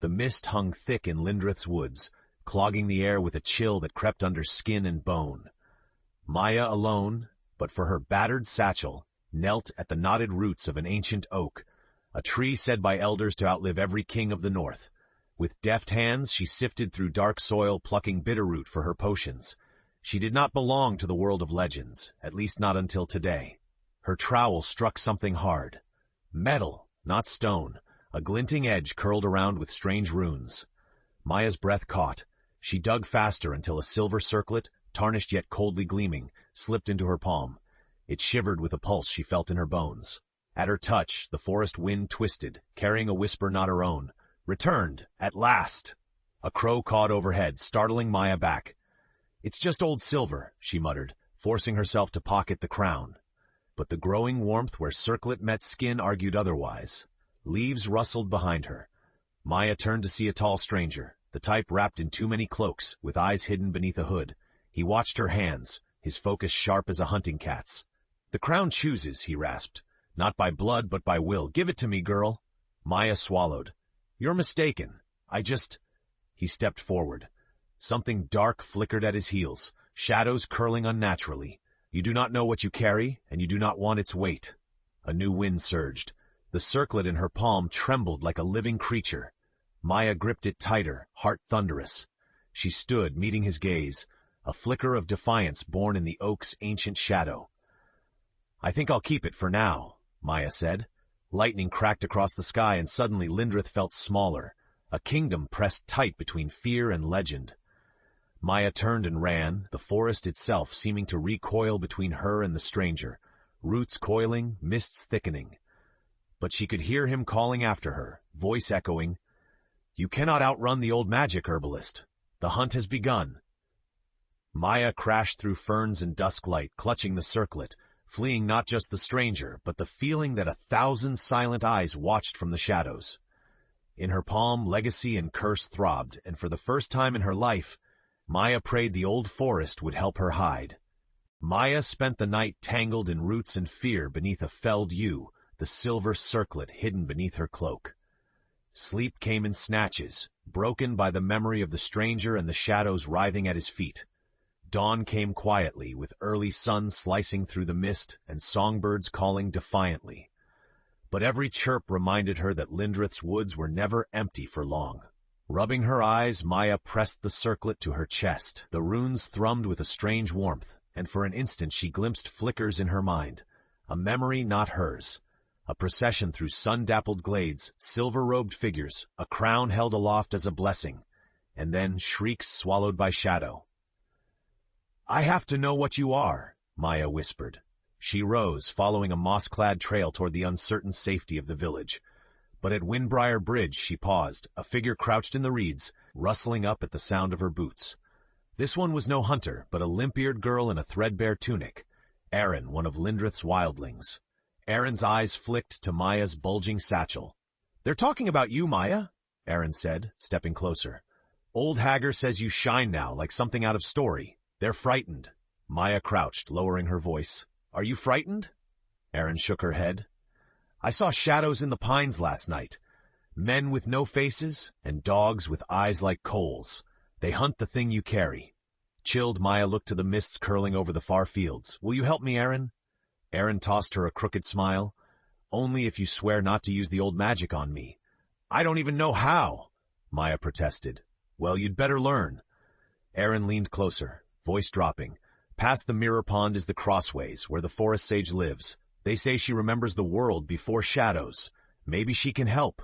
The mist hung thick in Lindreth's woods, clogging the air with a chill that crept under skin and bone. Maia alone, but for her battered satchel, knelt at the knotted roots of an ancient oak, a tree said by elders to outlive every king of the north. With deft hands she sifted through dark soil, plucking bitterroot for her potions. She did not belong to the world of legends, at least not until today. Her trowel struck something hard. Metal, not stone, a glinting edge curled around with strange runes. Maia's breath caught. She dug faster until a silver circlet, tarnished yet coldly gleaming, slipped into her palm. It shivered with a pulse she felt in her bones. At her touch, the forest wind twisted, carrying a whisper not her own. Returned, at last! A crow cawed overhead, startling Maia back. It's just old silver, she muttered, forcing herself to pocket the crown. But the growing warmth where circlet met skin argued otherwise. Leaves rustled behind her. Maia turned to see a tall stranger, the type wrapped in too many cloaks, with eyes hidden beneath a hood. He watched her hands, his focus sharp as a hunting cat's. The crown chooses, he rasped. Not by blood, but by will. Give it to me, girl. Maia swallowed. You're mistaken. He stepped forward. Something dark flickered at his heels, shadows curling unnaturally. You do not know what you carry, and you do not want its weight. A new wind surged. The circlet in her palm trembled like a living creature. Maia gripped it tighter, heart thunderous. She stood, meeting his gaze, a flicker of defiance born in the oak's ancient shadow. I think I'll keep it for now, Maia said. Lightning cracked across the sky, and suddenly Lindreth felt smaller, a kingdom pressed tight between fear and legend. Maia turned and ran, the forest itself seeming to recoil between her and the stranger, roots coiling, mists thickening. But she could hear him calling after her, voice echoing, You cannot outrun the old magic, herbalist. The hunt has begun. Maia crashed through ferns and dusk light, clutching the circlet, fleeing not just the stranger, but the feeling that 1,000 silent eyes watched from the shadows. In her palm, legacy and curse throbbed, and for the first time in her life, Maia prayed the old forest would help her hide. Maia spent the night tangled in roots and fear beneath a felled yew, the silver circlet hidden beneath her cloak. Sleep came in snatches, broken by the memory of the stranger and the shadows writhing at his feet. Dawn came quietly, with early sun slicing through the mist and songbirds calling defiantly. But every chirp reminded her that Lindreth's woods were never empty for long. Rubbing her eyes, Maia pressed the circlet to her chest. The runes thrummed with a strange warmth, and for an instant she glimpsed flickers in her mind. A memory not hers. A procession through sun-dappled glades, silver-robed figures, a crown held aloft as a blessing, and then shrieks swallowed by shadow. I have to know what you are, Maia whispered. She rose, following a moss-clad trail toward the uncertain safety of the village. But at Windbriar Bridge she paused, a figure crouched in the reeds, rustling up at the sound of her boots. This one was no hunter, but a limp-eared girl in a threadbare tunic. Erin, one of Lindreth's wildlings. Erin's eyes flicked to Maia's bulging satchel. They're talking about you, Maia, Erin said, stepping closer. Old Hager says you shine now, like something out of story. They're frightened. Maia crouched, lowering her voice. Are you frightened? Erin shook her head. I saw shadows in the pines last night. Men with no faces, and dogs with eyes like coals. They hunt the thing you carry. Chilled, Maia looked to the mists curling over the far fields. Will you help me, Erin? Erin tossed her a crooked smile. Only if you swear not to use the old magic on me. I don't even know how, Maia protested. Well, you'd better learn. Erin leaned closer, voice dropping. Past the mirror pond is the crossways, where the forest sage lives. They say she remembers the world before shadows. Maybe she can help.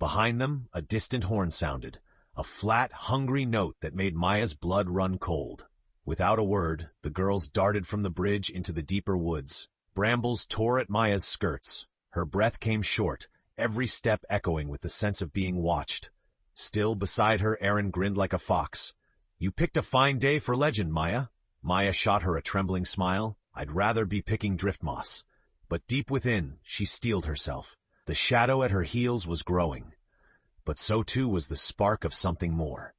Behind them, a distant horn sounded, a flat, hungry note that made Maia's blood run cold. Without a word, the girls darted from the bridge into the deeper woods. Brambles tore at Maia's skirts. Her breath came short, every step echoing with the sense of being watched. Still beside her, Erin grinned like a fox. You picked a fine day for legend, Maia. Maia shot her a trembling smile. I'd rather be picking drift moss. But deep within, she steeled herself. The shadow at her heels was growing. But so too was the spark of something more.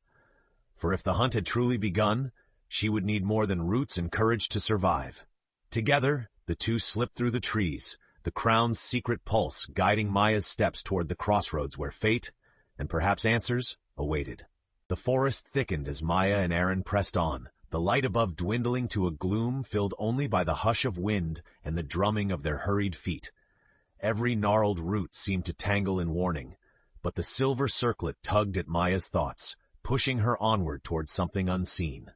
For if the hunt had truly begun, she would need more than roots and courage to survive. Together, the two slipped through the trees, the crown's secret pulse guiding Maia's steps toward the crossroads where fate and perhaps answers awaited. The forest thickened as Maia and Aaron pressed on, the light above dwindling to a gloom filled only by the hush of wind and the drumming of their hurried feet. Every gnarled root seemed to tangle in warning, but the silver circlet tugged at Maia's thoughts, pushing her onward towards something unseen.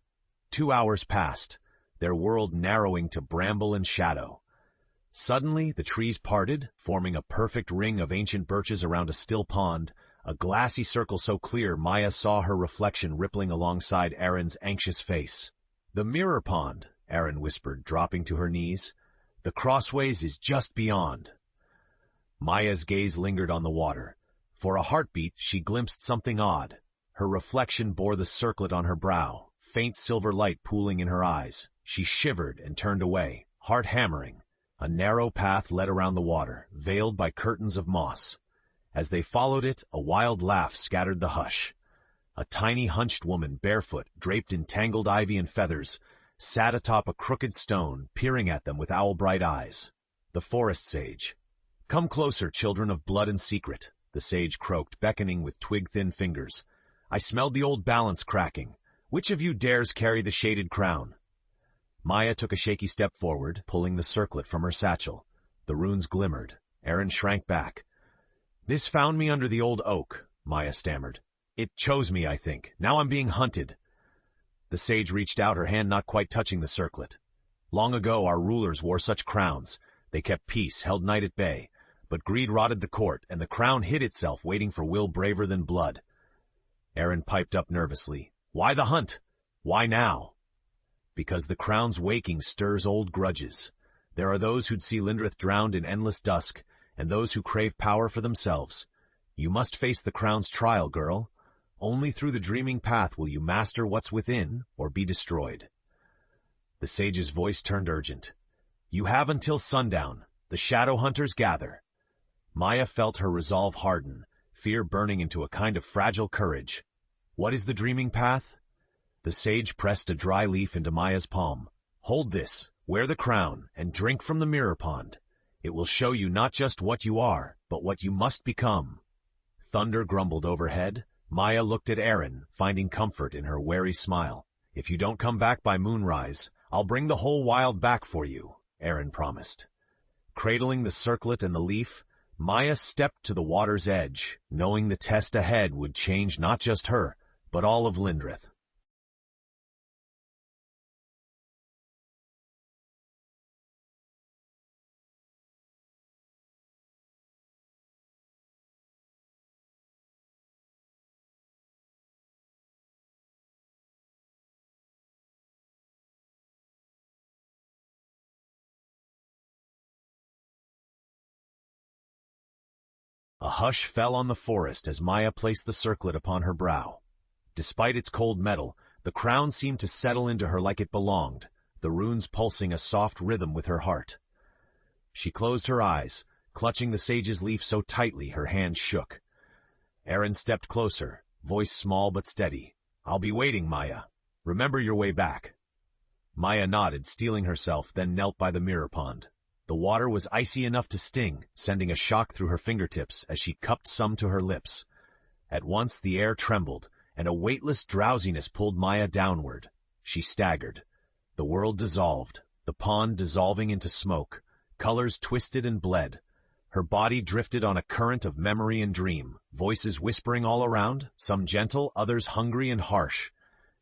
2 hours passed, their world narrowing to bramble and shadow. Suddenly, the trees parted, forming a perfect ring of ancient birches around a still pond, a glassy circle so clear Maia saw her reflection rippling alongside Aaron's anxious face. "The mirror pond," Aaron whispered, dropping to her knees. "The crossways is just beyond." Maia's gaze lingered on the water. For a heartbeat, she glimpsed something odd. Her reflection bore the circlet on her brow, faint silver light pooling in her eyes. She shivered and turned away, heart hammering. A narrow path led around the water, veiled by curtains of moss. As they followed it, a wild laugh scattered the hush. A tiny hunched woman, barefoot, draped in tangled ivy and feathers, sat atop a crooked stone, peering at them with owl-bright eyes. The forest sage. "Come closer, children of blood and secret," the sage croaked, beckoning with twig-thin fingers. "I smelled the old balance cracking. Which of you dares carry the shaded crown?" Maia took a shaky step forward, pulling the circlet from her satchel. The runes glimmered. Aaron shrank back. "This found me under the old oak," Maia stammered. "It chose me, I think. Now I'm being hunted." The sage reached out, her hand not quite touching the circlet. "Long ago our rulers wore such crowns. They kept peace, held night at bay. But greed rotted the court, and the crown hid itself, waiting for will braver than blood." Aaron piped up nervously. "Why the hunt? Why now?" "Because the crown's waking stirs old grudges. There are those who'd see Lindreth drowned in endless dusk, and those who crave power for themselves. You must face the crown's trial, girl. Only through the dreaming path will you master what's within, or be destroyed." The sage's voice turned urgent. "You have until sundown. The shadow hunters gather." Maia felt her resolve harden, fear burning into a kind of fragile courage. "What is the dreaming path?" The sage pressed a dry leaf into Maia's palm. "Hold this, wear the crown, and drink from the mirror pond. It will show you not just what you are, but what you must become." Thunder grumbled overhead. Maia looked at Aaron, finding comfort in her wary smile. "If you don't come back by moonrise, I'll bring the whole wild back for you," Aaron promised. Cradling the circlet and the leaf, Maia stepped to the water's edge, knowing the test ahead would change not just her, but all of Lindreth. A hush fell on the forest as Maia placed the circlet upon her brow. Despite its cold metal, the crown seemed to settle into her like it belonged, the runes pulsing a soft rhythm with her heart. She closed her eyes, clutching the sage's leaf so tightly her hands shook. Aaron stepped closer, voice small but steady. "I'll be waiting, Maia. Remember your way back." Maia nodded, steeling herself, then knelt by the mirror pond. The water was icy enough to sting, sending a shock through her fingertips as she cupped some to her lips. At once the air trembled, and a weightless drowsiness pulled Maia downward. She staggered. The world dissolved, the pond dissolving into smoke. Colors twisted and bled. Her body drifted on a current of memory and dream, voices whispering all around, some gentle, others hungry and harsh.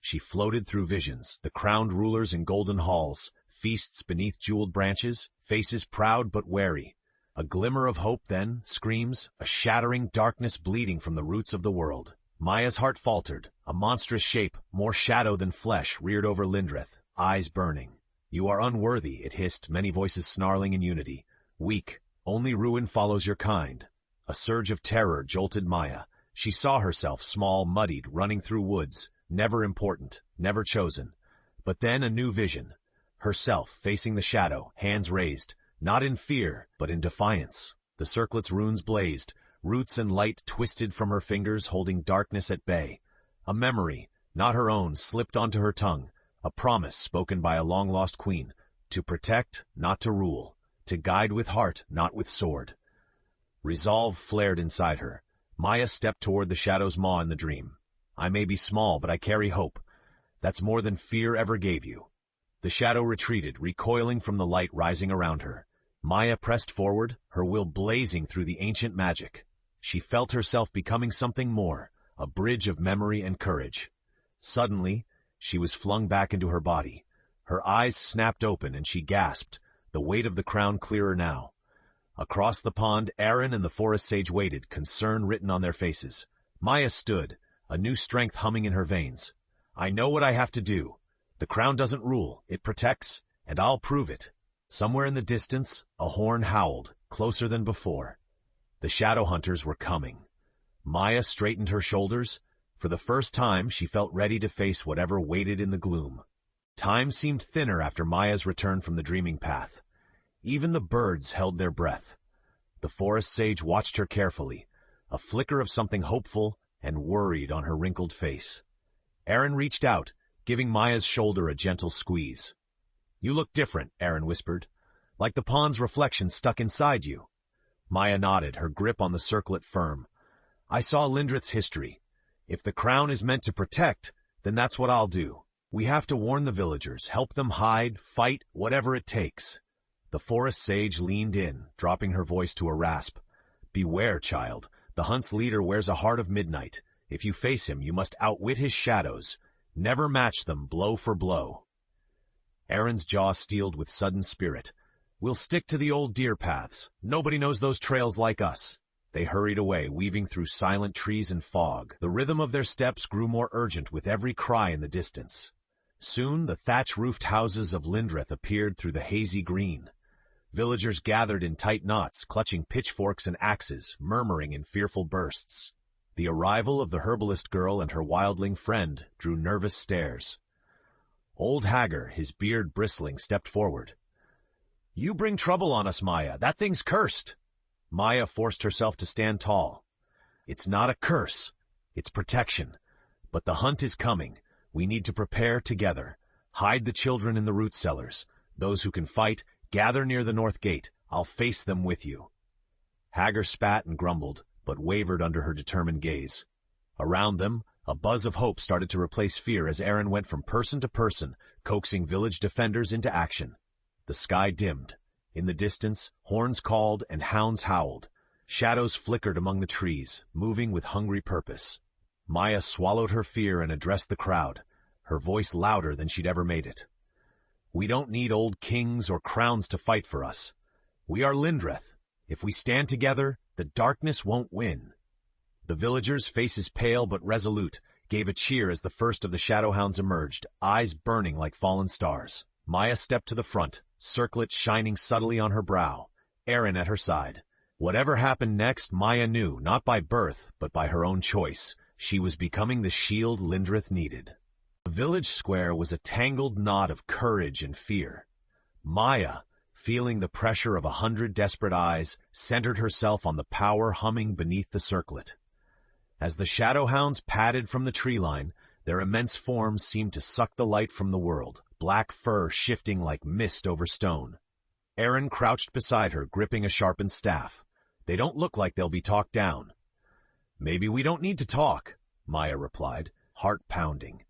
She floated through visions, the crowned rulers in golden halls, feasts beneath jeweled branches, faces proud but wary. A glimmer of hope then, screams, a shattering darkness bleeding from the roots of the world. Maia's heart faltered. A monstrous shape, more shadow than flesh, reared over Lindreth, eyes burning. "You are unworthy," it hissed, many voices snarling in unity. "Weak, only ruin follows your kind." A surge of terror jolted Maia. She saw herself, small, muddied, running through woods, never important, never chosen. But then a new vision. Herself, facing the shadow, hands raised, not in fear, but in defiance. The circlet's runes blazed, roots and light twisted from her fingers, holding darkness at bay. A memory, not her own, slipped onto her tongue, a promise spoken by a long-lost queen, to protect, not to rule, to guide with heart, not with sword. Resolve flared inside her. Maia stepped toward the shadow's maw in the dream. I may be small, but I carry hope. That's more than fear ever gave you. The shadow retreated, recoiling from the light rising around her. Maia pressed forward, her will blazing through the ancient magic. She felt herself becoming something more, a bridge of memory and courage. Suddenly, she was flung back into her body. Her eyes snapped open and she gasped, the weight of the crown clearer now. Across the pond, Aaron and the forest sage waited, concern written on their faces. Maia stood, a new strength humming in her veins. I know what I have to do. The crown doesn't rule, it protects, and I'll prove it. Somewhere in the distance, a horn howled, closer than before. The shadow hunters were coming. Maia straightened her shoulders. For the first time, she felt ready to face whatever waited in the gloom. Time seemed thinner after Maia's return from the dreaming path. Even the birds held their breath. The forest sage watched her carefully, a flicker of something hopeful and worried on her wrinkled face. Aaron reached out, giving Maia's shoulder a gentle squeeze. You look different, Aaron whispered, like the pond's reflection stuck inside you. Maia nodded, her grip on the circlet firm. I saw Lindreth's history. If the crown is meant to protect, then that's what I'll do. We have to warn the villagers, help them hide, fight, whatever it takes. The forest sage leaned in, dropping her voice to a rasp. Beware, child. The hunt's leader wears a heart of midnight. If you face him, you must outwit his shadows. Never match them blow for blow. Aaron's jaw steeled with sudden spirit. We'll stick to the old deer paths. Nobody knows those trails like us. They hurried away, weaving through silent trees and fog. The rhythm of their steps grew more urgent with every cry in the distance. Soon the thatch-roofed houses of Lindreth appeared through the hazy green. Villagers gathered in tight knots, clutching pitchforks and axes, murmuring in fearful bursts. The arrival of the herbalist girl and her wildling friend drew nervous stares. Old Hagar, his beard bristling, stepped forward. You bring trouble on us, Maia. That thing's cursed. Maia forced herself to stand tall. It's not a curse. It's protection. But the hunt is coming. We need to prepare together. Hide the children in the root cellars. Those who can fight, gather near the north gate. I'll face them with you. Hagar spat and grumbled, but wavered under her determined gaze. Around them, a buzz of hope started to replace fear as Aaron went from person to person, coaxing village defenders into action. The sky dimmed. In the distance, horns called and hounds howled. Shadows flickered among the trees, moving with hungry purpose. Maia swallowed her fear and addressed the crowd, her voice louder than she'd ever made it. We don't need old kings or crowns to fight for us. We are Lindreth. If we stand together, the darkness won't win. The villagers, faces pale but resolute, gave a cheer as the first of the shadowhounds emerged, eyes burning like fallen stars. Maia stepped to the front, circlet shining subtly on her brow, Aaron at her side. Whatever happened next, Maia knew, not by birth, but by her own choice. She was becoming the shield Lindreth needed. The village square was a tangled knot of courage and fear. Maia, feeling the pressure of 100 desperate eyes, centered herself on the power humming beneath the circlet. As the shadowhounds padded from the tree line, their immense forms seemed to suck the light from the world, black fur shifting like mist over stone. Aaron crouched beside her, gripping a sharpened staff. They don't look like they'll be talked down. Maybe we don't need to talk, Maia replied, heart pounding.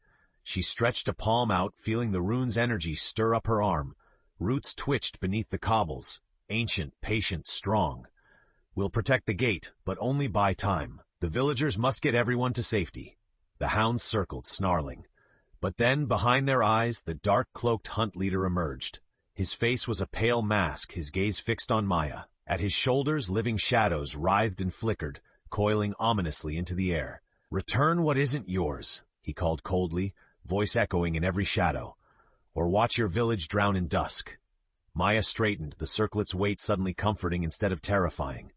She stretched a palm out, feeling the rune's energy stir up her arm. Roots twitched beneath the cobbles, ancient, patient, strong. We'll protect the gate, but only buy time. The villagers must get everyone to safety. The hounds circled, snarling. But then, behind their eyes, the dark-cloaked hunt leader emerged. His face was a pale mask, his gaze fixed on Maia. At his shoulders, living shadows writhed and flickered, coiling ominously into the air. Return what isn't yours, he called coldly, voice echoing in every shadow. Or watch your village drown in dusk. Maia straightened, the circlet's weight suddenly comforting instead of terrifying.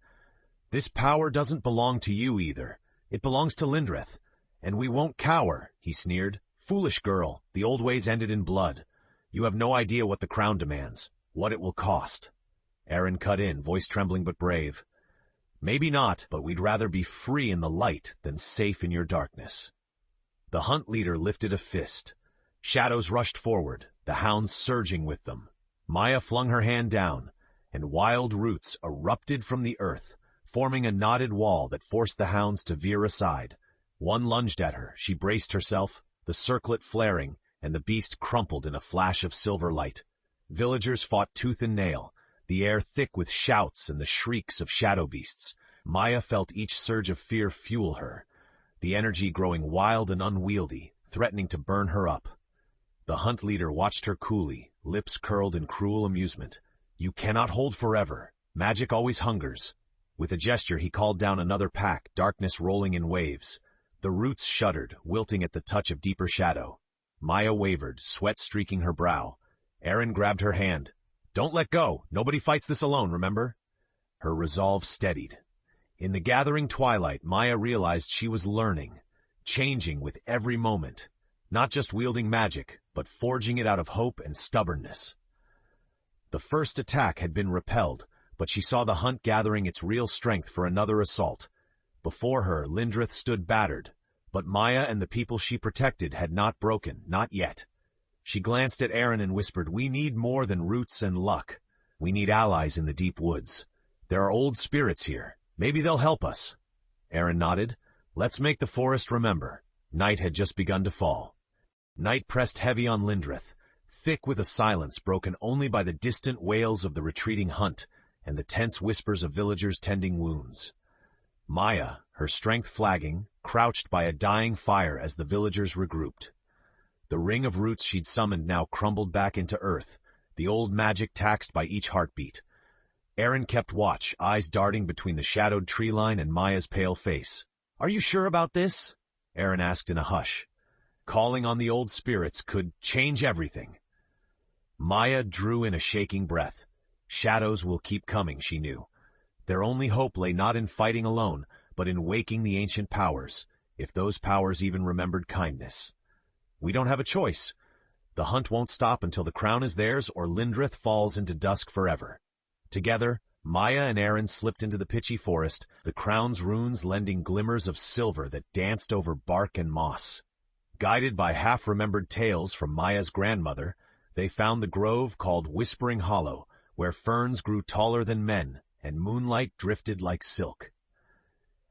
This power doesn't belong to you either. It belongs to Lindreth. And we won't cower, he sneered. Foolish girl, the old ways ended in blood. You have no idea what the crown demands, what it will cost. Aaron cut in, voice trembling but brave. Maybe not, but we'd rather be free in the light than safe in your darkness. The hunt leader lifted a fist. Shadows rushed forward, the hounds surging with them. Maia flung her hand down, and wild roots erupted from the earth, forming a knotted wall that forced the hounds to veer aside. One lunged at her, she braced herself, the circlet flaring, and the beast crumpled in a flash of silver light. Villagers fought tooth and nail, the air thick with shouts and the shrieks of shadow beasts. Maia felt each surge of fear fuel her, the energy growing wild and unwieldy, threatening to burn her up. The hunt leader watched her coolly, lips curled in cruel amusement. "You cannot hold forever. Magic always hungers." With a gesture he called down another pack, darkness rolling in waves. The roots shuddered, wilting at the touch of deeper shadow. Maia wavered, sweat streaking her brow. Aaron grabbed her hand. "Don't let go. Nobody fights this alone, remember?" Her resolve steadied. In the gathering twilight, Maia realized she was learning, changing with every moment, not just wielding magic, but forging it out of hope and stubbornness. The first attack had been repelled, but she saw the hunt gathering its real strength for another assault. Before her, Lindreth stood battered, but Maia and the people she protected had not broken, not yet. She glanced at Aaron and whispered, "We need more than roots and luck. We need allies in the deep woods. There are old spirits here. Maybe they'll help us." Aaron nodded. "Let's make the forest remember." Night had just begun to fall. Night pressed heavy on Lindreth, thick with a silence broken only by the distant wails of the retreating hunt and the tense whispers of villagers tending wounds. Maia, her strength flagging, crouched by a dying fire as the villagers regrouped. The ring of roots she'd summoned now crumbled back into earth, the old magic taxed by each heartbeat. Aaron kept watch, eyes darting between the shadowed tree line and Maia's pale face. "Are you sure about this?" Aaron asked in a hush. Calling on the old spirits could change everything. Maia drew in a shaking breath. Shadows will keep coming, she knew. Their only hope lay not in fighting alone, but in waking the ancient powers, if those powers even remembered kindness. "We don't have a choice. The hunt won't stop until the crown is theirs or Lindreth falls into dusk forever." Together, Maia and Aaron slipped into the pitchy forest, the crown's runes lending glimmers of silver that danced over bark and moss. Guided by half-remembered tales from Maia's grandmother, they found the grove called Whispering Hollow, where ferns grew taller than men and moonlight drifted like silk.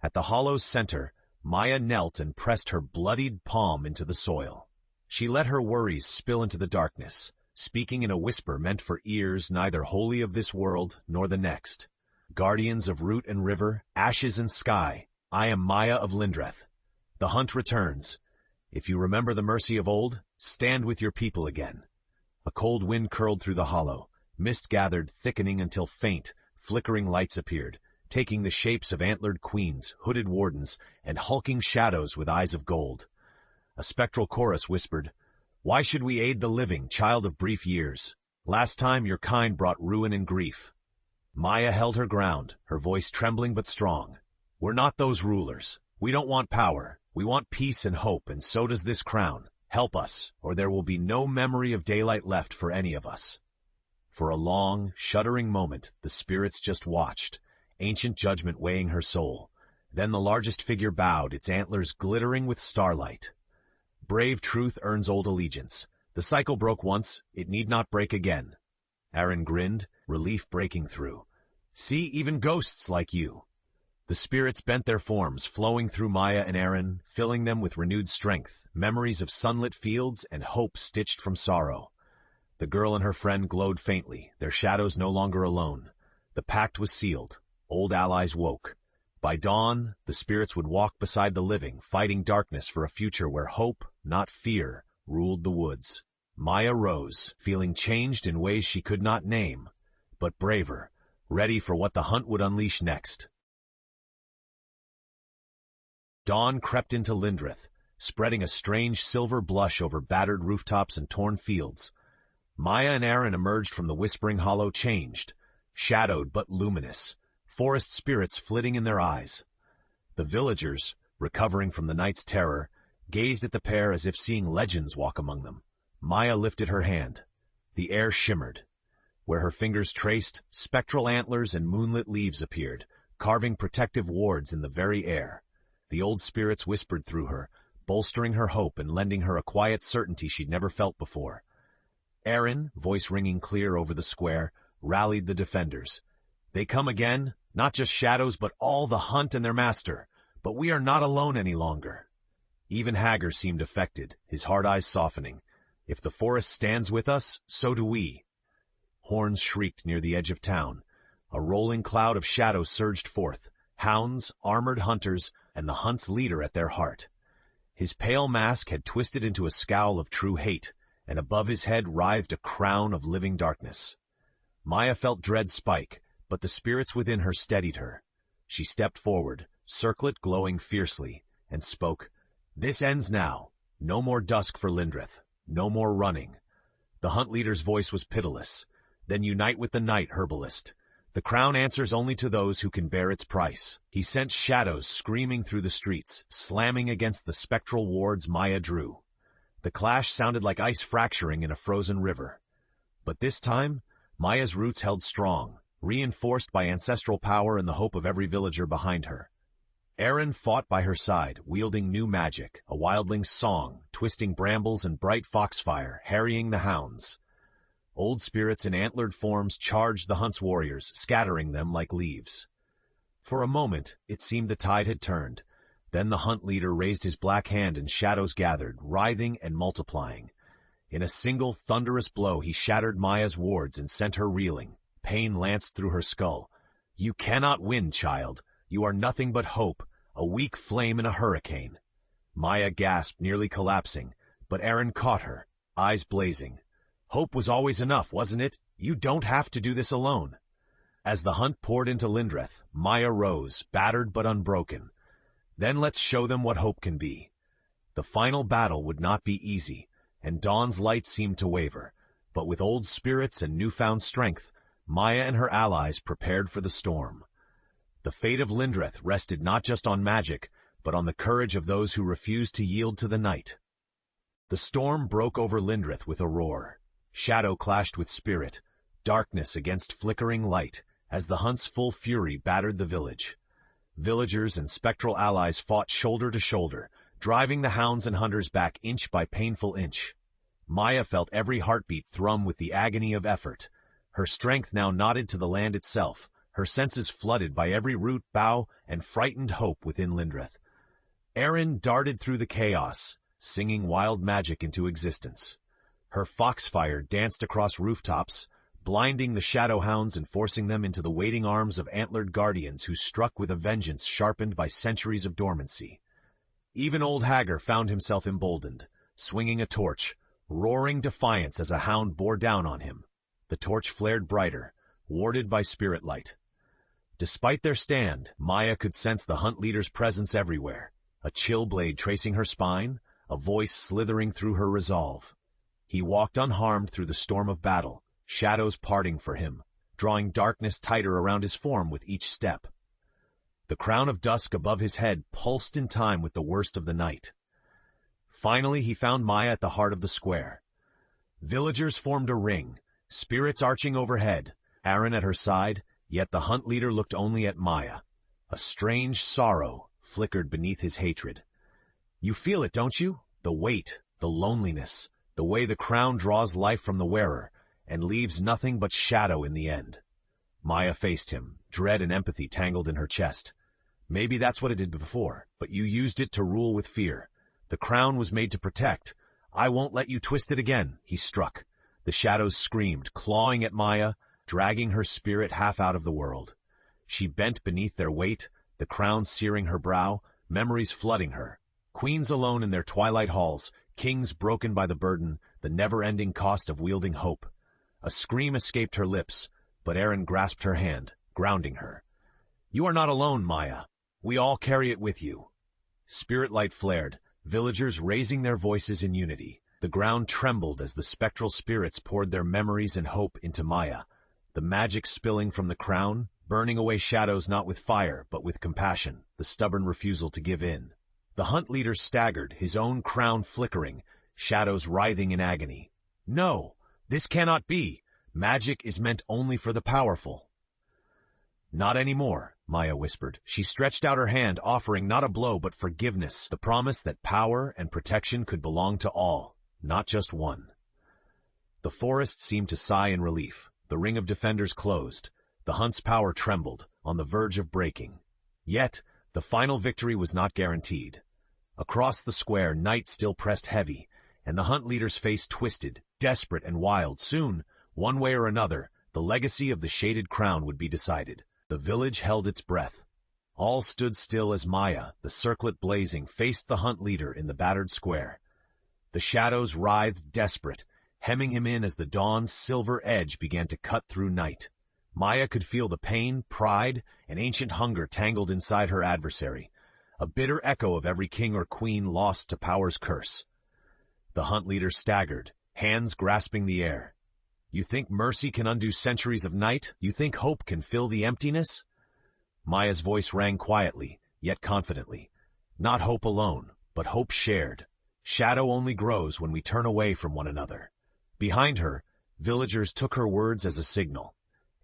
At the hollow's center, Maia knelt and pressed her bloodied palm into the soil. She let her worries spill into the darkness, speaking in a whisper meant for ears neither wholly of this world nor the next. "Guardians of root and river, ashes and sky, I am Maia of Lindreth. The hunt returns. If you remember the mercy of old, stand with your people again." A cold wind curled through the hollow. Mist gathered, thickening until faint, flickering lights appeared, taking the shapes of antlered queens, hooded wardens, and hulking shadows with eyes of gold. A spectral chorus whispered, "Why should we aid the living, child of brief years? Last time your kind brought ruin and grief." Maia held her ground, her voice trembling but strong. "We're not those rulers. We don't want power. We want peace and hope, and so does this crown. Help us, or there will be no memory of daylight left for any of us." For a long, shuddering moment, the spirits just watched, ancient judgment weighing her soul. Then the largest figure bowed, its antlers glittering with starlight. Brave truth earns old allegiance. The cycle broke once, it need not break again. Aaron grinned, relief breaking through. "See, even ghosts like you." The spirits bent their forms, flowing through Maia and Aaron, filling them with renewed strength, memories of sunlit fields and hope stitched from sorrow. The girl and her friend glowed faintly, their shadows no longer alone. The pact was sealed. Old allies woke. By dawn, the spirits would walk beside the living, fighting darkness for a future where hope, not fear, ruled the woods. Maia rose, feeling changed in ways she could not name, but braver, ready for what the hunt would unleash next. Dawn crept into Lindreth, spreading a strange silver blush over battered rooftops and torn fields. Maia and Aaron emerged from the Whispering Hollow changed, shadowed but luminous, forest spirits flitting in their eyes. The villagers, recovering from the night's terror, gazed at the pair as if seeing legends walk among them. Maia lifted her hand. The air shimmered. Where her fingers traced, spectral antlers and moonlit leaves appeared, carving protective wards in the very air. The old spirits whispered through her, bolstering her hope and lending her a quiet certainty she'd never felt before. Aaron, voice ringing clear over the square, rallied the defenders. "They come again, Not just shadows, but all the hunt and their master. But we are not alone any longer. Even Hagar seemed affected, his hard eyes softening. If the forest stands with us, so do we. Horns shrieked near the edge of town. A rolling cloud of shadow surged forth, hounds, armored hunters, and the hunt's leader at their heart. His pale mask had twisted into a scowl of true hate, and above his head writhed a crown of living darkness. Maia felt dread spike, but the spirits within her steadied her. She stepped forward, circlet glowing fiercely, and spoke, "This ends now. No more dusk for Lindreth. No more running." The hunt leader's voice was pitiless. "Then unite with the night, herbalist. The crown answers only to those who can bear its price." He sent shadows screaming through the streets, slamming against the spectral wards Maia drew. The clash sounded like ice fracturing in a frozen river. But this time, Maia's roots held strong, reinforced by ancestral power and the hope of every villager behind her. Aaron fought by her side, wielding new magic, a wildling's song, twisting brambles and bright foxfire, harrying the hounds. Old spirits in antlered forms charged the hunt's warriors, scattering them like leaves. For a moment, it seemed the tide had turned. Then the hunt leader raised his black hand and shadows gathered, writhing and multiplying. In a single thunderous blow, he shattered Maia's wards and sent her reeling. Pain lanced through her skull. "You cannot win, child. You are nothing but hope, a weak flame in a hurricane." Maia gasped, nearly collapsing, but Aaron caught her, eyes blazing. "Hope was always enough, wasn't it? You don't have to do this alone." As the hunt poured into Lindreth, Maia rose, battered but unbroken. "Then let's show them what hope can be." The final battle would not be easy, and dawn's light seemed to waver, but with old spirits and newfound strength, Maia and her allies prepared for the storm. The fate of Lindreth rested not just on magic, but on the courage of those who refused to yield to the night. The storm broke over Lindreth with a roar. Shadow clashed with spirit, darkness against flickering light, as the hunt's full fury battered the village. Villagers and spectral allies fought shoulder to shoulder, driving the hounds and hunters back inch by painful inch. Maia felt every heartbeat thrum with the agony of effort. Her strength now nodded to the land itself, her senses flooded by every root, bough, and frightened hope within Lindreth. Aaron darted through the chaos, singing wild magic into existence. Her foxfire danced across rooftops, blinding the shadow hounds and forcing them into the waiting arms of antlered guardians who struck with a vengeance sharpened by centuries of dormancy. Even old Hagar found himself emboldened, swinging a torch, roaring defiance as a hound bore down on him. The torch flared brighter, warded by spirit light. Despite their stand, Maia could sense the hunt leader's presence everywhere, a chill blade tracing her spine, a voice slithering through her resolve. He walked unharmed through the storm of battle, shadows parting for him, drawing darkness tighter around his form with each step. The crown of dusk above his head pulsed in time with the worst of the night. Finally, he found Maia at the heart of the square. Villagers formed a ring, spirits arching overhead, Aaron at her side, yet the hunt leader looked only at Maia. A strange sorrow flickered beneath his hatred. "You feel it, don't you? The weight, the loneliness, the way the crown draws life from the wearer, and leaves nothing but shadow in the end." Maia faced him, dread and empathy tangled in her chest. "Maybe that's what it did before, but you used it to rule with fear. The crown was made to protect. I won't let you twist it again." He struck. The shadows screamed, clawing at Maia, dragging her spirit half out of the world. She bent beneath their weight, the crown searing her brow, memories flooding her. Queens alone in their twilight halls, kings broken by the burden, the never-ending cost of wielding hope. A scream escaped her lips, but Aaron grasped her hand, grounding her. "You are not alone, Maia. We all carry it with you." Spirit light flared, villagers raising their voices in unity. The ground trembled as the spectral spirits poured their memories and hope into Maia, the magic spilling from the crown, burning away shadows not with fire, but with compassion, the stubborn refusal to give in. The hunt leader staggered, his own crown flickering, shadows writhing in agony. "No, this cannot be. Magic is meant only for the powerful." "Not anymore," Maia whispered. She stretched out her hand, offering not a blow but forgiveness, the promise that power and protection could belong to all, not just one. The forest seemed to sigh in relief. The ring of defenders closed. The hunt's power trembled, on the verge of breaking. Yet, the final victory was not guaranteed. Across the square, night still pressed heavy, and the hunt leader's face twisted, desperate and wild. Soon, one way or another, the legacy of the shaded crown would be decided. The village held its breath. All stood still as Maia, the circlet blazing, faced the hunt leader in the battered square. The shadows writhed desperate, hemming him in as the dawn's silver edge began to cut through night. Maia could feel the pain, pride, and ancient hunger tangled inside her adversary, a bitter echo of every king or queen lost to power's curse. The hunt leader staggered, hands grasping the air. You think mercy can undo centuries of night? You think hope can fill the emptiness? Maia's voice rang quietly, yet confidently. Not hope alone, but hope shared. Shadow only grows when we turn away from one another. Behind her, villagers took her words as a signal.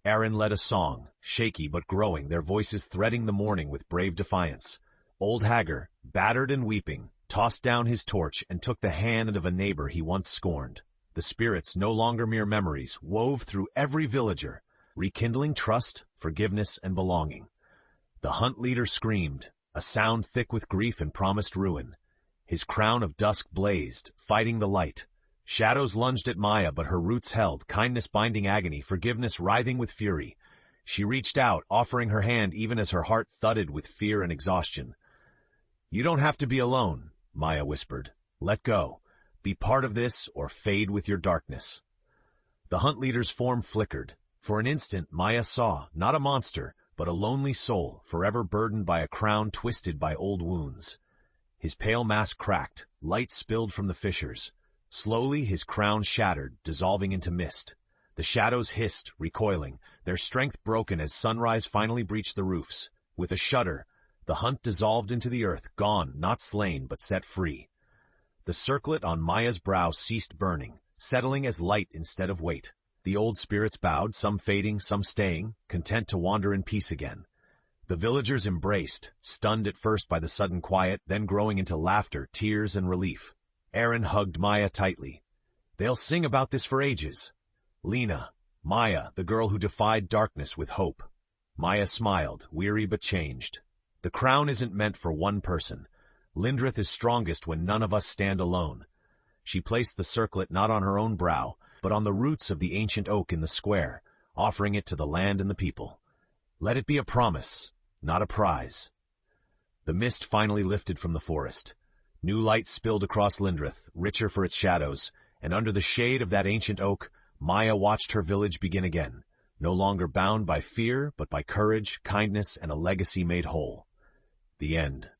Aaron led a song, shaky but growing, their voices threading the morning with brave defiance. Old Hagar, battered and weeping, tossed down his torch and took the hand of a neighbor he once scorned. The spirits, no longer mere memories, wove through every villager, rekindling trust, forgiveness, and belonging. The hunt leader screamed, a sound thick with grief and promised ruin. His crown of dusk blazed, fighting the light. Shadows lunged at Maia, but her roots held, kindness binding agony, forgiveness writhing with fury. She reached out, offering her hand even as her heart thudded with fear and exhaustion. You don't have to be alone, Maia whispered. Let go. Be part of this or fade with your darkness. The hunt leader's form flickered. For an instant, Maia saw, not a monster, but a lonely soul, forever burdened by a crown twisted by old wounds. His pale mask cracked, light spilled from the fissures. Slowly, his crown shattered, dissolving into mist. The shadows hissed, recoiling, their strength broken as sunrise finally breached the roofs. With a shudder, the hunt dissolved into the earth, gone, not slain, but set free. The circlet on Maia's brow ceased burning, settling as light instead of weight. The old spirits bowed, some fading, some staying, content to wander in peace again. The villagers embraced, stunned at first by the sudden quiet, then growing into laughter, tears, and relief. Aaron hugged Maia tightly. They'll sing about this for ages. Lena, Maia, the girl who defied darkness with hope. Maia smiled, weary but changed. The crown isn't meant for one person. Lindreth is strongest when none of us stand alone. She placed the circlet not on her own brow, but on the roots of the ancient oak in the square, offering it to the land and the people. Let it be a promise, not a prize. The mist finally lifted from the forest. New light spilled across Lindreth, richer for its shadows, and under the shade of that ancient oak, Maia watched her village begin again, no longer bound by fear, but by courage, kindness, and a legacy made whole. The end.